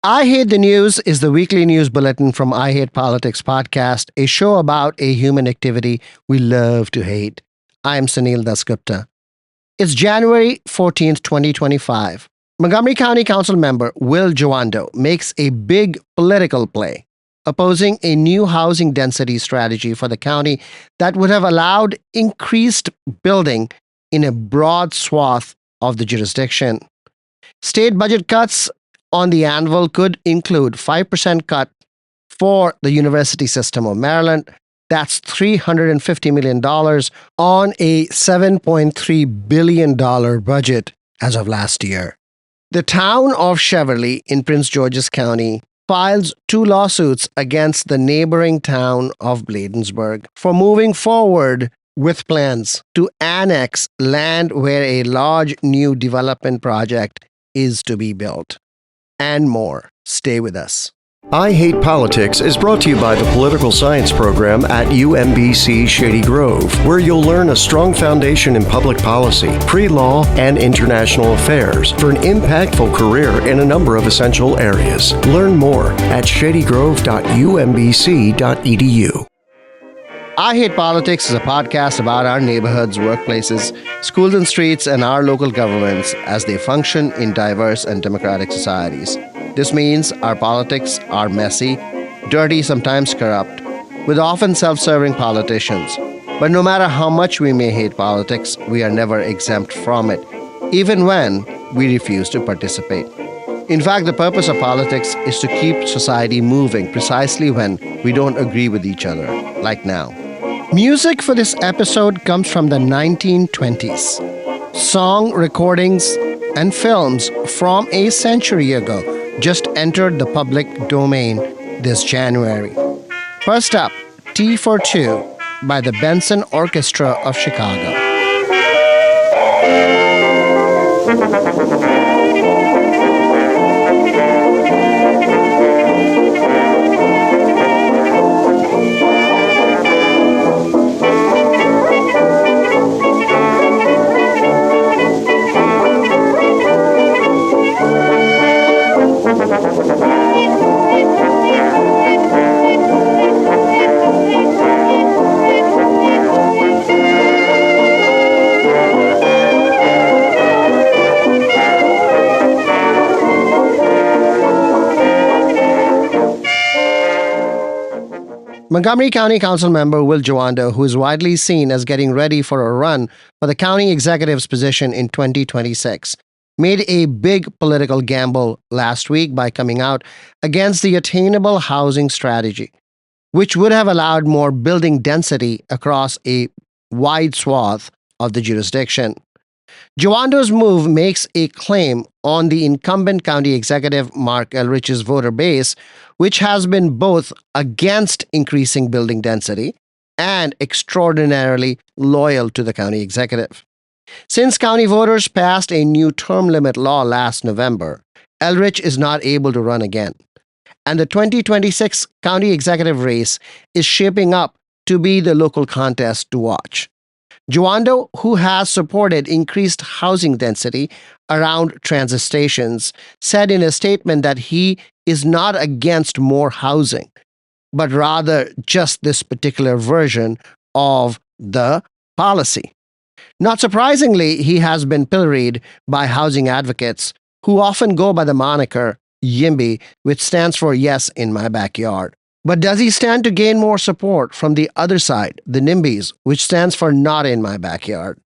I Hate the News is the weekly news bulletin from I Hate Politics podcast, a show about a human activity we love to hate. I am Sunil Dasgupta. It's January 14th, 2025. Montgomery County Council member Will Jawando makes a big political play, opposing a new housing density strategy for the county that would have allowed increased building in a broad swath of the jurisdiction. State budget cuts on the anvil could include 5% cut for the University System of Maryland. That's $350 million on a $7.3 billion budget as of last year. The Town of Cheverly in Prince George's County files 2 lawsuits against the neighboring town of Bladensburg for moving forward with plans to annex land where a large new development project is to be built. And more. Stay with us. I Hate Politics is brought to you by the Political Science Program at UMBC Shady Grove, where you'll learn a strong foundation in public policy, pre-law, and international affairs for an impactful career in a number of essential areas. Learn more at shadygrove.umbc.edu. I Hate Politics is a podcast about our neighborhoods, workplaces, schools and streets, and our local governments as they function in diverse and democratic societies. This means our politics are messy, dirty, sometimes corrupt, with often self-serving politicians. But no matter how much we may hate politics, we are never exempt from it, even when we refuse to participate. In fact, the purpose of politics is to keep society moving precisely when we don't agree with each other, like now. Music for this episode comes from the 1920s. Song recordings and films from a century ago just entered the public domain this January. First up, Tea for Two by the Benson Orchestra of Chicago. Montgomery County Council member Will Jawando, who is widely seen as getting ready for a run for the county executive's position in 2026, made a big political gamble last week by coming out against the attainable housing strategy, which would have allowed more building density across a wide swath of the jurisdiction. Jawando's move makes a claim on the incumbent county executive Mark Elrich's voter base, which has been both against increasing building density and extraordinarily loyal to the county executive. Since county voters passed a new term limit law last November, Elrich is not able to run again. And the 2026 county executive race is shaping up to be the local contest to watch. Jawando, who has supported increased housing density around transit stations, said in a statement that he is not against more housing, but rather just this particular version of the policy. Not surprisingly, he has been pilloried by housing advocates who often go by the moniker YIMBY, which stands for Yes in My Backyard. But does he stand to gain more support from the other side, the NIMBYs, which stands for Not in My Backyard?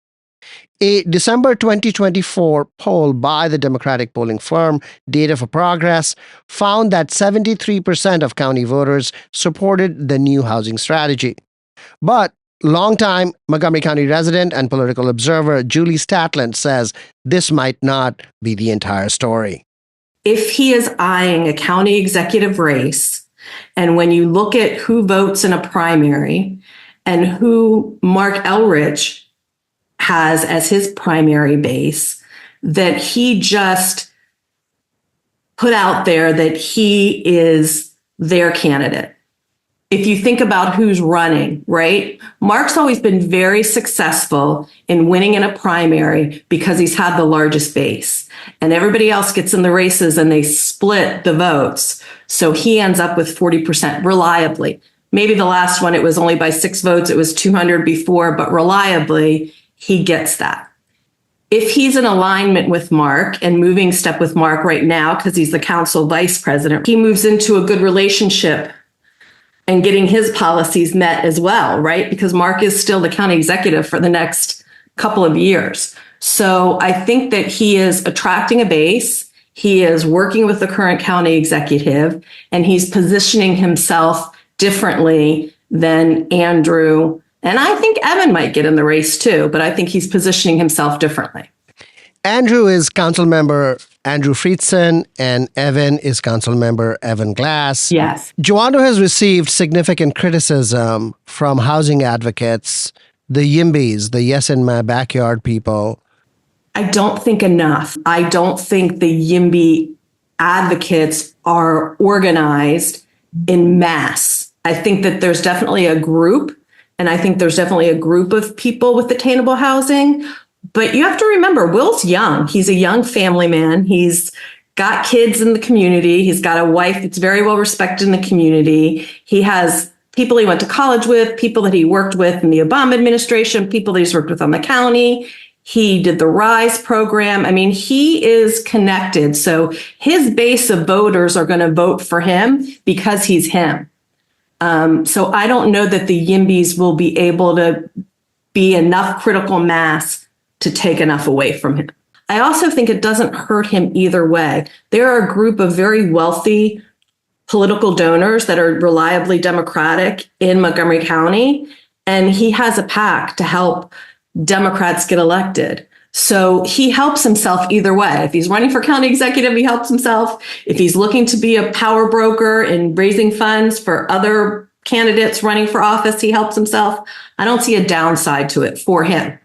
A December 2024 poll by the Democratic polling firm Data for Progress found that 73% of county voters supported the new housing strategy. But longtime Montgomery County resident and political observer Julie Statland says this might not be the entire story. If he is eyeing a county executive race, and when you look at who votes in a primary and who Mark Elrich has as his primary base, that he just put out there that he is their candidate. if you think about who's running, right? Mark's always been very successful in winning in a primary because he's had the largest base. And everybody else gets in the races and they split the votes. So he ends up with 40% reliably. Maybe the last one, it was only by 6 votes. It was 200 before, but reliably, he gets that. If he's in alignment with Mark and moving step with Mark right now, because he's the council vice president, he moves into a good relationship and getting his policies met as well, right? Because Mark is still the county executive for the next couple of years. So I think that he is attracting a base. He is working with the current county executive, and he's positioning himself differently than Andrew. And I think Evan might get in the race too, but I think he's positioning himself differently. Andrew is council member Andrew Friedson, and Evan is council member Evan Glass. Yes. Jawando has received significant criticism from housing advocates, the YIMBYs, the Yes in My Backyard people. I don't think enough. I don't think the YIMBY advocates are organized in mass. I think that there's definitely a group, and I think there's definitely a group of people with attainable housing. But you have to remember, Will's young. He's a young family man. He's got kids in the community. He's got a wife that's very well respected in the community. He has people he went to college with, people that he worked with in the Obama administration, people that he's worked with on the county. He did the RISE program. I mean, he is connected. So his base of voters are going to vote for him because he's him. So I don't know that the YIMBYs will be able to be enough critical mass to take enough away from him. I also think it doesn't hurt him either way. There are a group of very wealthy political donors that are reliably Democratic in Montgomery County, and he has a PAC to help Democrats get elected. So he helps himself either way. If he's running for county executive, he helps himself. If he's looking to be a power broker and raising funds for other candidates running for office, he helps himself. I don't see a downside to it for him.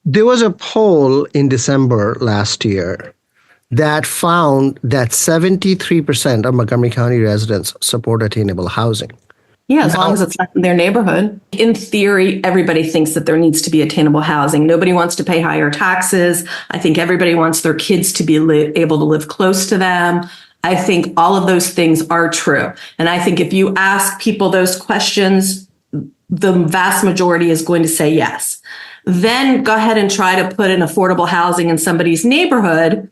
There was a poll in December last year that found that 73% of Montgomery County residents support attainable housing. Yeah, as long as it's not in their neighborhood. In theory, everybody thinks that there needs to be attainable housing. Nobody wants to pay higher taxes. I think everybody wants their kids to be able to live close to them. I think all of those things are true. And I think if you ask people those questions, the vast majority is going to say yes. Then go ahead and try to put in affordable housing in somebody's neighborhood.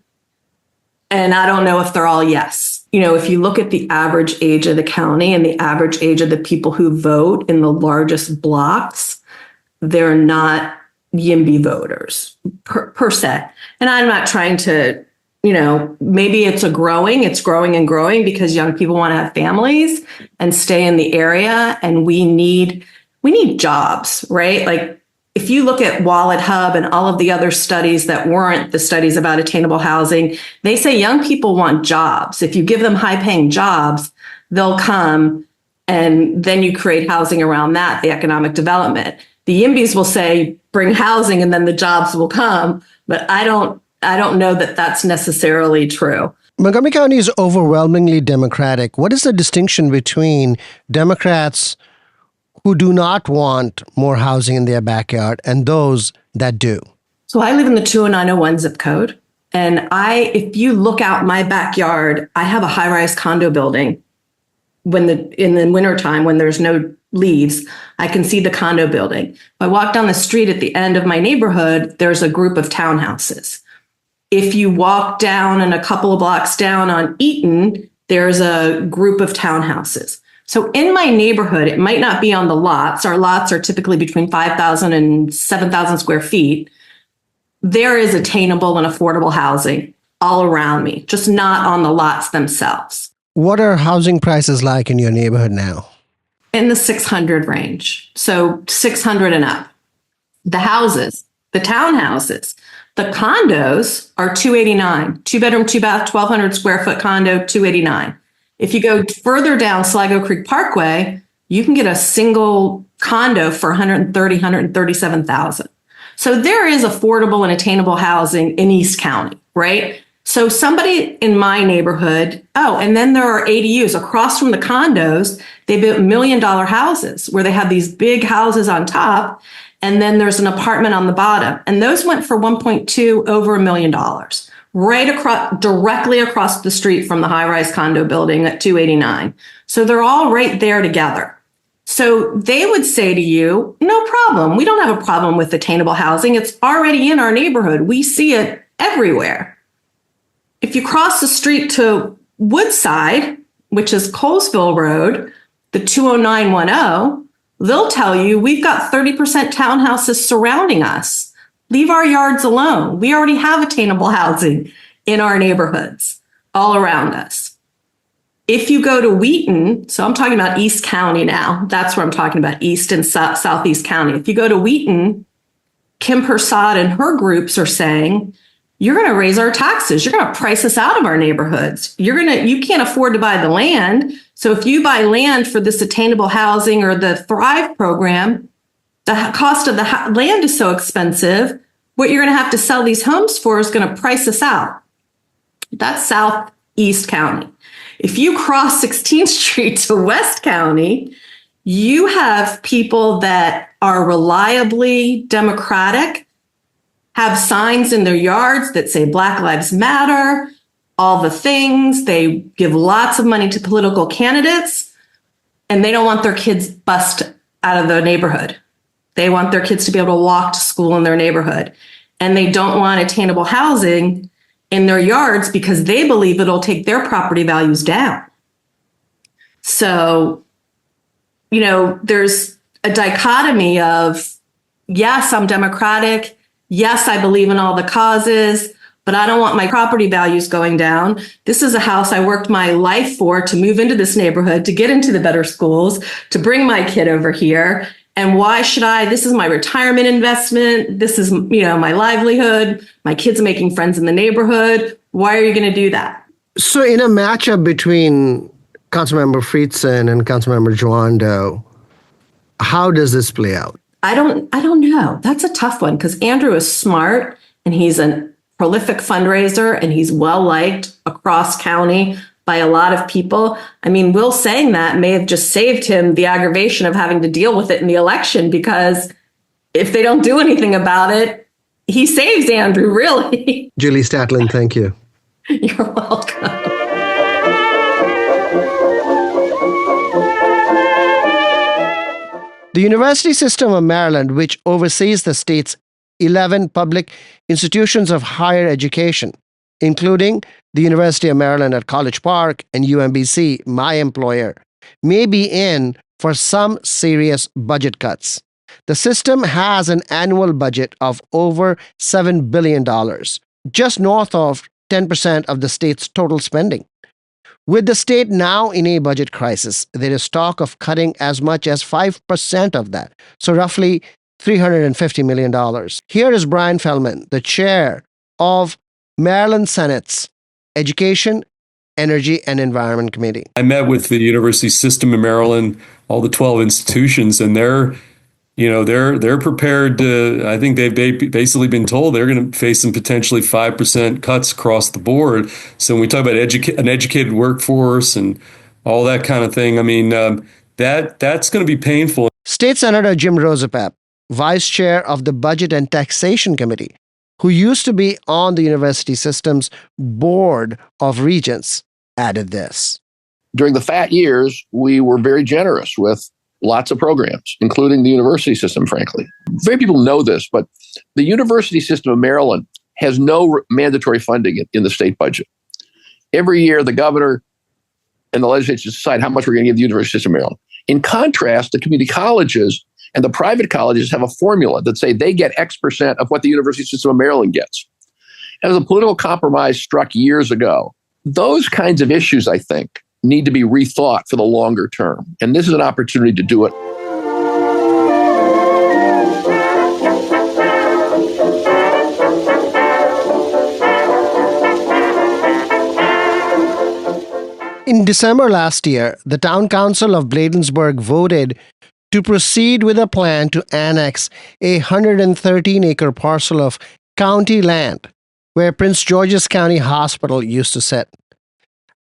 And I don't know if they're all yes. You know, if you look at the average age of the county and the average age of the people who vote in the largest blocks, they're not YIMBY voters per se. And I'm not trying to, maybe it's growing and growing because young people want to have families and stay in the area. And we need jobs, right? Like, if you look at Wallet Hub and all of the other studies that weren't the studies about attainable housing, they say young people want jobs. If you give them high-paying jobs, they'll come, and then you create housing around that, the economic development. The YIMBYs will say, bring housing, and then the jobs will come. But I don't know that that's necessarily true. Montgomery County is overwhelmingly Democratic. What is the distinction between Democrats who do not want more housing in their backyard and those that do? So I live in the 20901 zip code. And if you look out my backyard, I have a high-rise condo building. In the wintertime, when there's no leaves, I can see the condo building. If I walk down the street at the end of my neighborhood, there's a group of townhouses. If you walk down and a couple of blocks down on Eaton, there's a group of townhouses. So in my neighborhood, it might not be on the lots. Our lots are typically between 5,000 and 7,000 square feet. There is attainable and affordable housing all around me, just not on the lots themselves. What are housing prices like in your neighborhood now? In the 600 range. So 600 and up. The houses, the townhouses, the condos are 289, 2-bedroom, 2-bath, 1,200 square foot condo, 289. If you go further down Sligo Creek Parkway, you can get a single condo for 130, 137,000. So there is affordable and attainable housing in East County, right? So somebody in my neighborhood, oh, and then there are ADUs across from the condos. They built $1 million houses where they have these big houses on top, and then there's an apartment on the bottom. And those went for 1.2 over $1 million, right across, directly across the street from the high-rise condo building at 289. So they're all right there together. So they would say to you, no problem. We don't have a problem with attainable housing. It's already in our neighborhood. We see it everywhere. If you cross the street to Woodside, which is Colesville Road, the 20910, they'll tell you we've got 30% townhouses surrounding us. Leave our yards alone. We already have attainable housing in our neighborhoods all around us. If you go to Wheaton, so I'm talking about East County now. That's where I'm talking about, East and Southeast County. If you go to Wheaton, Kim Persad and her groups are saying, you're going to raise our taxes. You're going to price us out of our neighborhoods. You can't afford to buy the land. So if you buy land for this attainable housing or the Thrive program, the cost of the land is so expensive. What you're going to have to sell these homes for is going to price us out. That's Southeast County. If you cross 16th Street to West County, you have people that are reliably Democratic, have signs in their yards that say Black Lives Matter, all the things. They give lots of money to political candidates, and they don't want their kids bussed out of their neighborhood. They want their kids to be able to walk to school in their neighborhood. And they don't want attainable housing in their yards because they believe it'll take their property values down. So, there's a dichotomy of, yes, I'm Democratic. Yes, I believe in all the causes, but I don't want my property values going down. This is a house I worked my life for, to move into this neighborhood, to get into the better schools, to bring my kid over here. And why should I? This is my retirement investment. This is, my livelihood. My kid's making friends in the neighborhood. Why are you going to do that? So in a matchup between Councilmember Friedson and Councilmember Jawando, how does this play out? I don't know. That's a tough one because Andrew is smart and he's a prolific fundraiser and he's well-liked across county by a lot of people. I mean, Will saying that may have just saved him the aggravation of having to deal with it in the election, because if they don't do anything about it, he saves Andrew, really. Julie Statlin, thank you. You're welcome. The University System of Maryland, which oversees the state's 11 public institutions of higher education, including the University of Maryland at College Park and UMBC, my employer, may be in for some serious budget cuts. The system has an annual budget of over $7 billion, just north of 10% of the state's total spending. With the state now in a budget crisis, there is talk of cutting as much as 5% of that, so roughly $350 million. Here is Brian Feldman, the chair of Maryland Senate's Education, Energy, and Environment Committee. I met with the University System of Maryland, all the 12 institutions, and they're prepared to, I think they've basically been told they're going to face some potentially 5% cuts across the board. So when we talk about an educated workforce and all that kind of thing, I mean, that's going to be painful. State Senator Jim Rosapap, vice chair of the Budget and Taxation Committee, who used to be on the university system's board of regents, added this. During the fat years, we were very generous with lots of programs, including the university system, frankly. Very people know this, but the University System of Maryland has no mandatory funding in the state budget. Every year, the governor and the legislature decide how much we're going to give the University System of Maryland. In contrast, the community colleges and the private colleges have a formula that say they get X% of what the University System of Maryland gets. As a political compromise struck years ago, those kinds of issues, I think, need to be rethought for the longer term. And this is an opportunity to do it. In December last year, the Town Council of Bladensburg voted to proceed with a plan to annex a 113-acre parcel of county land where Prince George's County Hospital used to sit.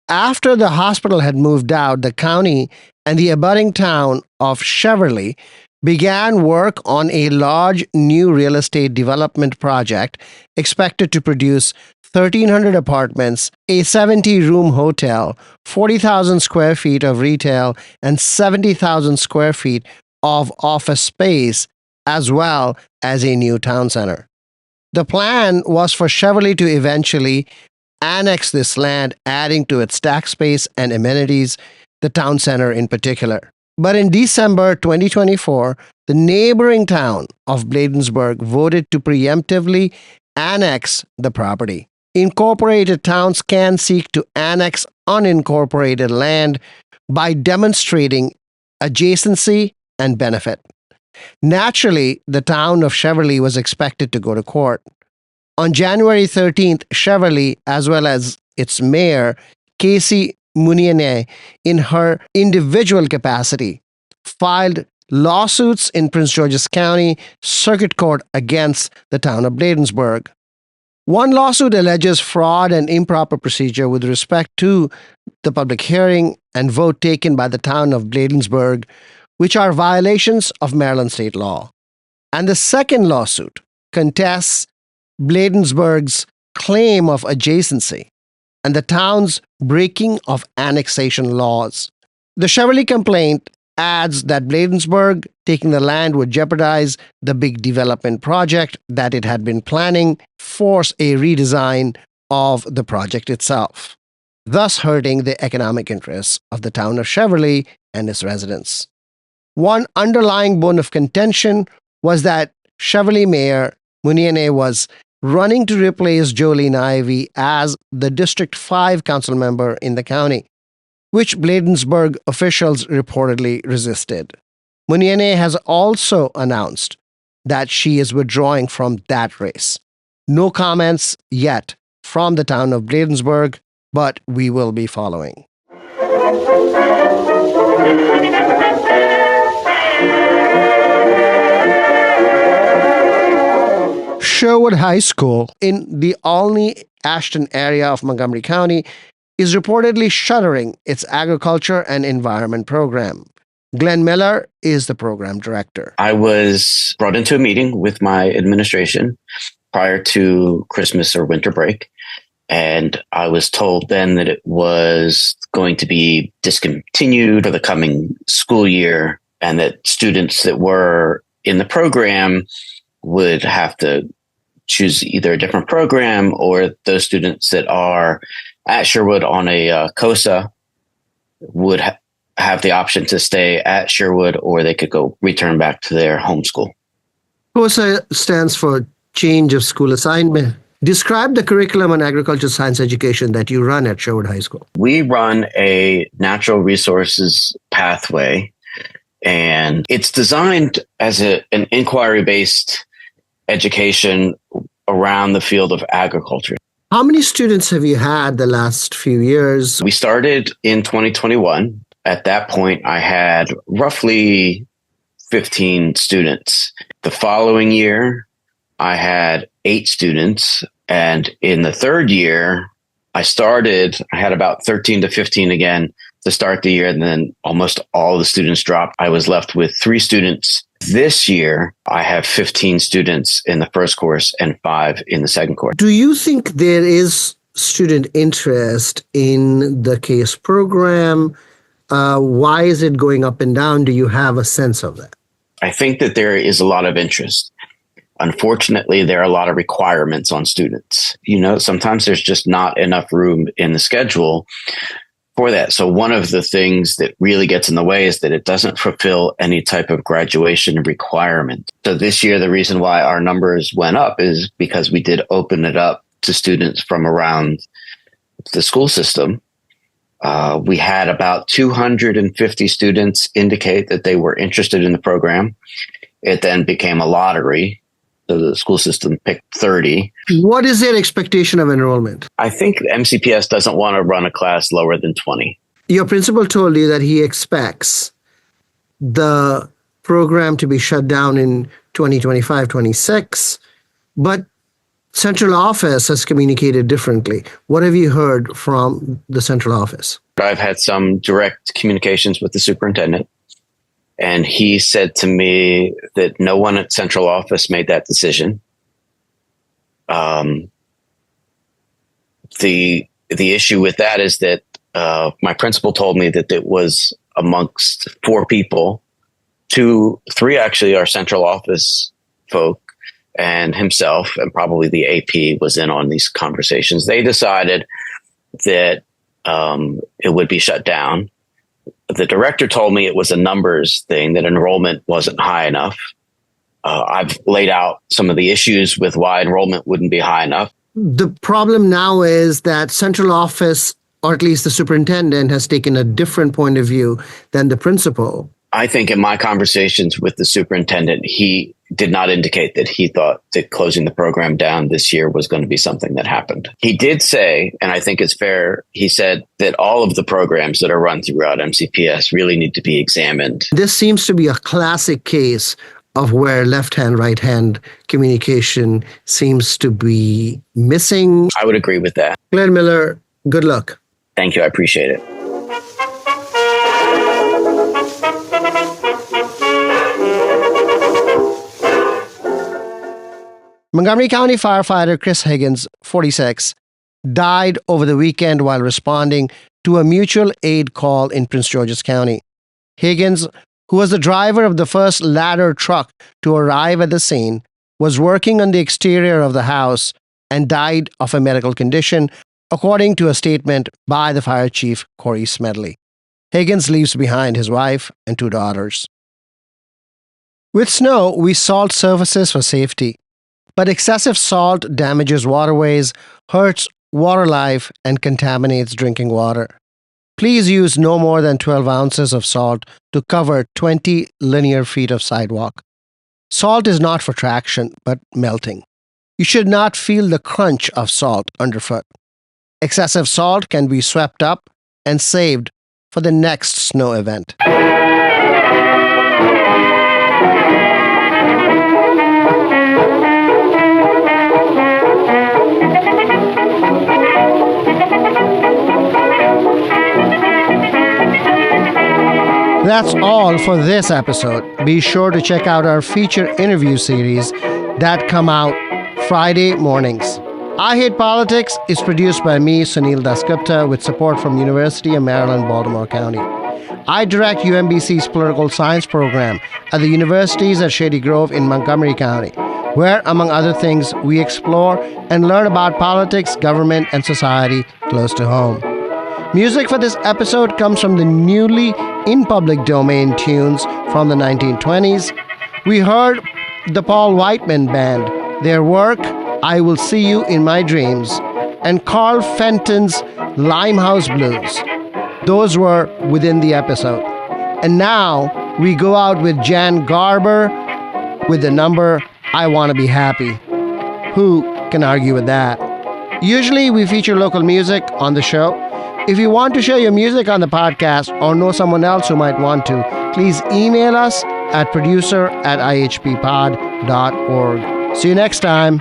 After the hospital had moved out, the county and the abutting town of Cheverly began work on a large new real estate development project expected to produce 1,300 apartments, a 70-room hotel, 40,000 square feet of retail, and 70,000 square feet of office space, as well as a new town center. The plan was for Cheverly to eventually annex this land, adding to its tax space and amenities, the town center in particular. But in December 2024, the neighboring town of Bladensburg voted to preemptively annex the property. Incorporated towns can seek to annex unincorporated land by demonstrating adjacency and benefit. Naturally, the town of Cheverly was expected to go to court. On January 13th, Cheverly, as well as its mayor, Casey Muniene, in her individual capacity, filed lawsuits in Prince George's County Circuit Court against the town of Bladensburg. One lawsuit alleges fraud and improper procedure with respect to the public hearing and vote taken by the town of Bladensburg, which are violations of Maryland state law. And the second lawsuit contests Bladensburg's claim of adjacency and the town's breaking of annexation laws. The Cheverly complaint adds that Bladensburg taking the land would jeopardize the big development project that it had been planning, force a redesign of the project itself, thus hurting the economic interests of the town of Cheverly and its residents. One underlying bone of contention was that Cheverly Mayor Muniene was running to replace Jolene Ivy as the District 5 council member in the county, which Bladensburg officials reportedly resisted. Muniene has also announced that she is withdrawing from that race. No comments yet from the town of Bladensburg, but we will be following. Sherwood High School in the Olney-Ashton area of Montgomery County is reportedly shuttering its agriculture and environment program. Glenn Miller is the program director. I was brought into a meeting with my administration prior to Christmas or winter break, and I was told then that it was going to be discontinued for the coming school year, and that students that were in the program would have to choose either a different program, or those students that are at Sherwood on a COSA would have the option to stay at Sherwood, or they could go return back to their home school. COSA stands for Change of School Assignment. Describe the curriculum on agricultural science education that you run at Sherwood High School. We run a natural resources pathway, and it's designed as an inquiry-based education around the field of agriculture. How many students have you had the last few years? We started in 2021. At that point, I had roughly 15 students. The following year, I had 8 students. And in the third year, I had about 13 to 15 again to start the year. And then almost all the students dropped. I was left with 3 students. This year, I have 15 students in the first course and 5 in the second course. Do you think there is student interest in the CASE program? Why is it going up and down? Do you have a sense of that? I think that there is a lot of interest. Unfortunately, there are a lot of requirements on students. Sometimes there's just not enough room in the schedule for that. So one of the things that really gets in the way is that it doesn't fulfill any type of graduation requirement. So this year, the reason why our numbers went up is because we did open it up to students from around the school system. We had about 250 students indicate that they were interested in the program. It then became a lottery. So the school system picked 30. What is their expectation of enrollment? I think MCPS doesn't want to run a class lower than 20. Your principal told you that he expects the program to be shut down in 2025-26, but central office has communicated differently. What have you heard from the central office? I've had some direct communications with the superintendent, and he said to me that no one at central office made that decision. The issue with that is that my principal told me that it was amongst 4 people. 3 actually are central office folk, and himself, and probably the AP was in on these conversations. They decided that it would be shut down. The director told me it was a numbers thing, that enrollment wasn't high enough. I've laid out some of the issues with why enrollment wouldn't be high enough. The problem now is that central office, or at least the superintendent, has taken a different point of view than the principal. I think in my conversations with the superintendent, he did not indicate that he thought that closing the program down this year was going to be something that happened. He did say, and I think it's fair, he said that all of the programs that are run throughout MCPS really need to be examined. This seems to be a classic case of where left-hand, right-hand communication seems to be missing. I would agree with that. Glenn Miller, good luck. Thank you. I appreciate it. Montgomery County firefighter Chris Higgins, 46, died over the weekend while responding to a mutual aid call in Prince George's County. Higgins, who was the driver of the first ladder truck to arrive at the scene, was working on the exterior of the house and died of a medical condition, according to a statement by the fire chief, Corey Smedley. Higgins leaves behind his wife and 2 daughters. With snow, we salt surfaces for safety. But excessive salt damages waterways, hurts water life, and contaminates drinking water. Please use no more than 12 ounces of salt to cover 20 linear feet of sidewalk. Salt is not for traction, but melting. You should not feel the crunch of salt underfoot. Excessive salt can be swept up and saved for the next snow event. That's all for this episode. Be sure to check out our feature interview series that come out Friday mornings. I Hate Politics is produced by me, Sunil Dasgupta, with support from University of Maryland, Baltimore County. I direct UMBC's political science program at the universities at Shady Grove in Montgomery County, where, among other things, we explore and learn about politics, government, and society close to home. Music for this episode comes from the newly in public domain tunes from the 1920s. We heard the Paul Whiteman Band, their work, I Will See You in My Dreams, and Carl Fenton's Limehouse Blues. Those were within the episode. And now we go out with Jan Garber with the number I Want to Be Happy. Who can argue with that? Usually we feature local music on the show. If you want to share your music on the podcast or know someone else who might want to, please email us at producer@ihppod.org. See you next time.